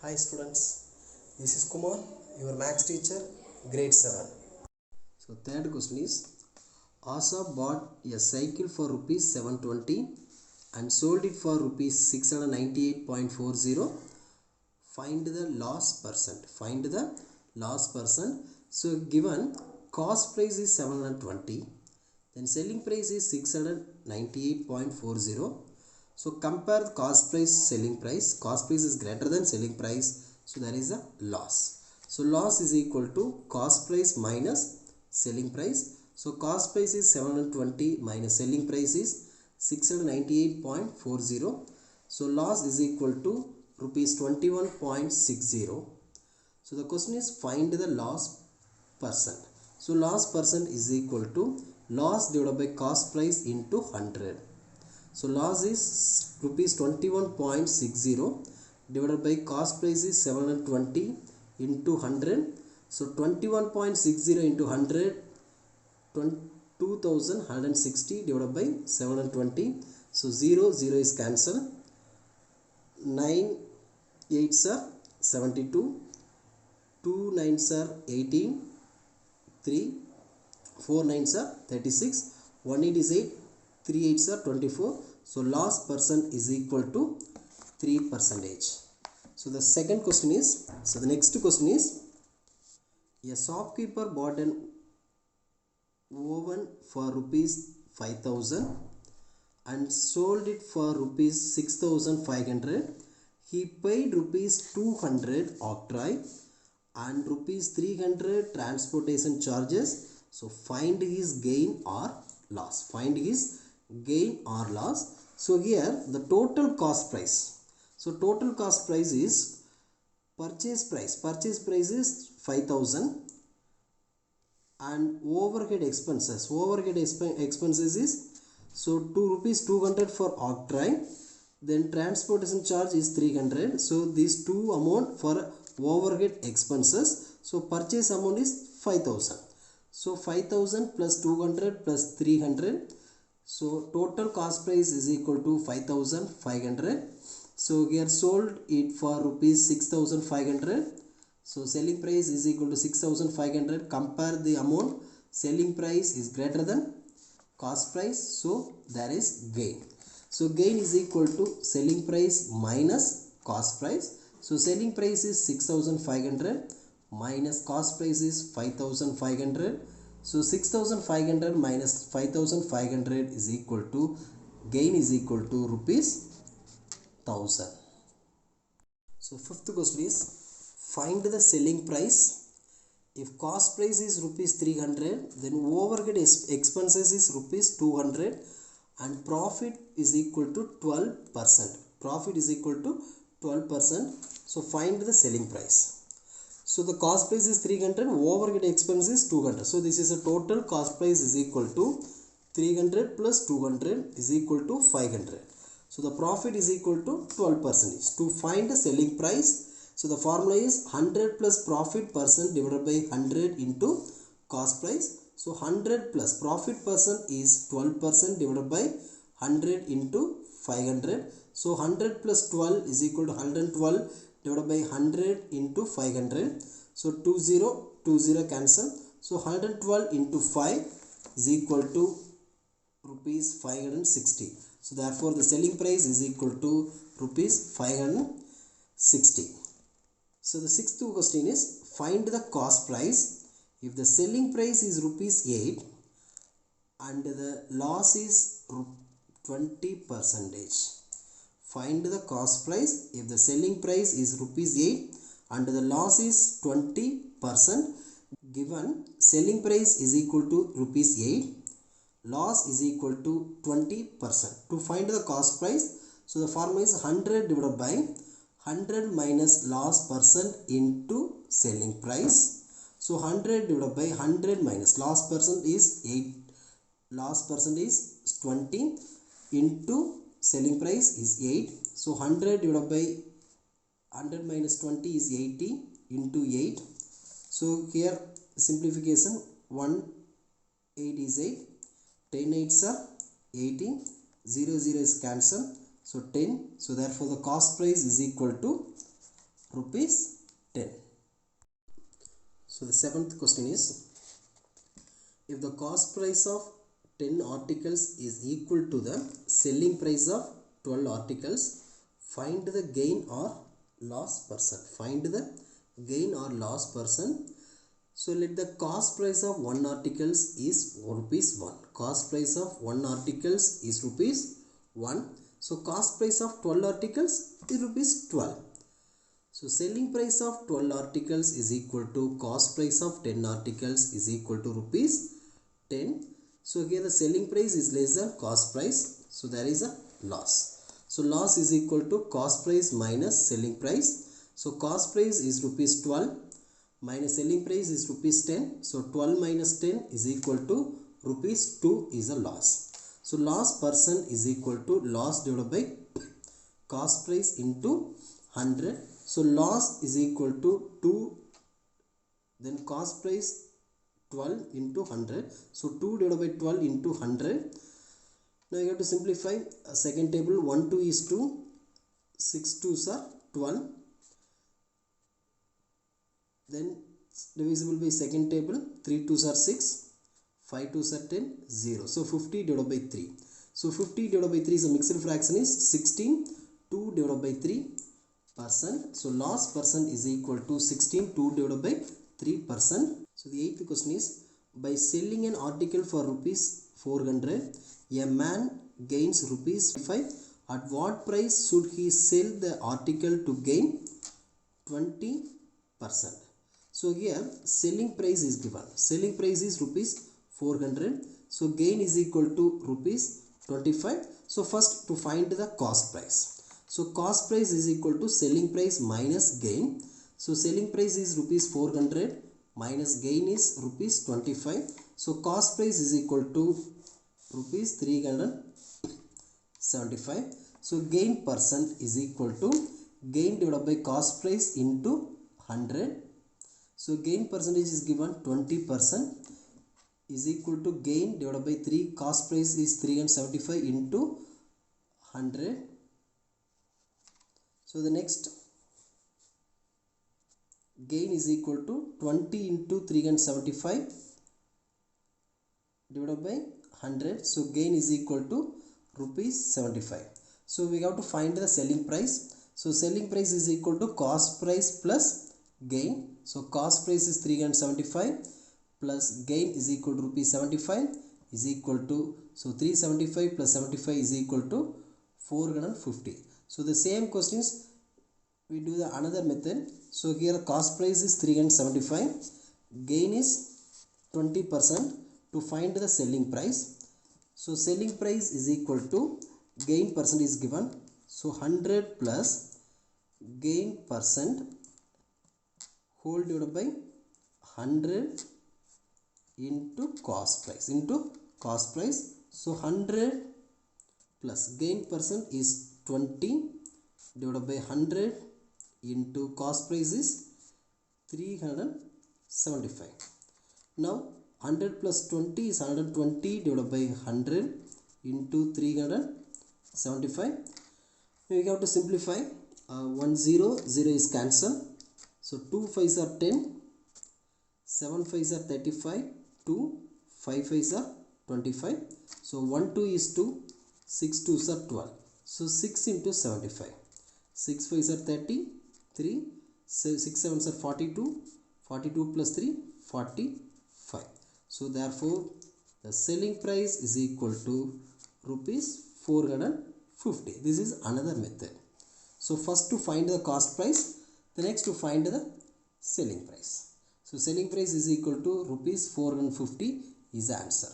Hi students, this is Kumar, your maths teacher, grade 7. So third question is, Asa bought a cycle for rupees 720 and sold it for rupees 698.40. Find the loss percent. Find the loss percent. So given cost price is 720, then selling price is 698.40. So compare the cost price, selling price. Cost price is greater than selling price, so there is a loss. So loss is equal to cost price minus selling price. So cost price is 720 minus selling price is 698.40. So loss is equal to rupees 21.60. So the question is, find the loss percent. So loss percent is equal to loss divided by cost price into 100. So loss is rupees 21.60 divided by cost price is 720 into 100. So 21.60 into 100, 2160 divided by 720. So 0 is cancelled. 9 8s are 72. 2 9s are 18. 3 4 9s are 36. 1 8 is 8. 3 8s are 24. So loss percent is equal to 3%. So the second question is, so the next question is, a shopkeeper bought an oven for rupees 5000 and sold it for rupees 6500. He paid rupees 200 octroi and rupees 300 transportation charges. So find his gain or loss. Find his gain or loss. So here the total cost price. So total cost price is purchase price. Purchase price is 5000 and overhead expenses. Overhead expenses is, so 2 rupees 200 for octroi. Then transportation charge is 300. So these two amount for overhead expenses. So purchase amount is 5000. So 5000 plus 200 plus 300. So total cost price is equal to 5500. So here sold it for rupees 6500. So selling price is equal to 6500. Compare the amount. Selling price is greater than cost price. So there is gain. So gain is equal to selling price minus cost price. So selling price is 6500 minus cost price is 5500. So 6500 minus 5500 is equal to, gain is equal to rupees 1000. So fifth question is, find the selling price. If cost price is rupees 300, then overhead expenses is rupees 200 and profit is equal to 12%. Profit is equal to 12%. So find the selling price. So the cost price is 300, overhead expense is 200. So this is a total cost price is equal to 300 plus 200 is equal to 500. So the profit is equal to 12%. To find the selling price, so the formula is 100 plus profit percent divided by 100 into cost price. So 100 plus profit percent is 12% divided by 100 into 500. So 100 plus 12 is equal to 112 divided by 100 into 500. So 20 cancel. So 112 into 5 is equal to rupees 560. So therefore the selling price is equal to rupees 560. So the sixth question is, find the cost price. If the selling price is rupees 8 and the loss is 20%. Find the cost price if the selling price is rupees 8 and the loss is 20%. Given selling price is equal to rupees 8, loss is equal to 20%. To find the cost price, so the formula is 100 divided by 100 minus loss percent into selling price. So 100 divided by 100 minus loss percent is 8. Loss percent is 20 into selling price is 8. So 100 divided by 100 minus 20 is 80 into 8. So here simplification, 1 8 is 8. 10 8s are 80. 0 is cancelled. So 10. So therefore the cost price is equal to rupees 10. So the seventh question is, if the cost price of 10 articles is equal to the selling price of 12 articles, find the gain or loss percent. Find the gain or loss percent. So let the cost price of one articles is rupees 1. Cost price of one articles is rupees 1. So cost price of 12 articles is rupees 12. So selling price of 12 articles is equal to cost price of 10 articles is equal to rupees 10. So here the selling price is less than cost price. So there is a loss. So loss is equal to cost price minus selling price. So cost price is rupees 12 minus selling price is rupees 10. So 12 minus 10 is equal to rupees 2 is a loss. So loss percent is equal to loss divided by cost price into 100. So loss is equal to 2, then cost price 12 into 100. So 2 divided by 12 into 100. Now you have to simplify. Second table, 1 2 is 2, 6 2s are 12. Then divisible by second table, 3 2s are 6, 5 2s are 10, 0. So 50 divided by 3. So 50 divided by 3 is a mixed fraction is 16, 2 divided by 3 percent. So loss percent is equal to 16, 2 divided by 3%. So the eighth question is, by selling an article for rupees 400, a man gains rupees 5. At what price should he sell the article to gain 20%? So here selling price is given. Selling price is rupees 400. So gain is equal to rupees 25. So first to find the cost price. So cost price is equal to selling price minus gain. So selling price is rupees 400 minus gain is rupees 25. So cost price is equal to rupees 375. So gain percent is equal to gain divided by cost price into 100. So gain percentage is given 20% is equal to gain divided by 3, cost price is 375 into 100. So the next gain is equal to 20 into 375 divided by 100. So gain is equal to rupees 75. So we have to find the selling price. So selling price is equal to cost price plus gain. So cost price is 375 plus gain is equal to rupees 75 is equal to, so 375 plus 75 is equal to 450. So the same questions we do the another method. So here cost price is 375, gain is 20%. To find the selling price, so selling price is equal to gain percent is given. So 100 plus gain percent whole divided by 100 into cost price So 100 plus gain percent is 20 divided by 100 into cost price is 375. Now 100 plus 20 is 120 divided by 100 into 375. We have to simplify. 1 0 0 is cancelled. So 2 5s are 10, 7 5s are 35, 2 5 5s are 25. So 1 2 is 2, 6 2s are 12. So 6 into 75. 6 5s are 30, 3, 6 7s are 42, 42 plus 3, 45. So therefore the selling price is equal to rupees 450. This is another method. So first to find the cost price, the next to find the selling price. So selling price is equal to rupees 450 is the answer.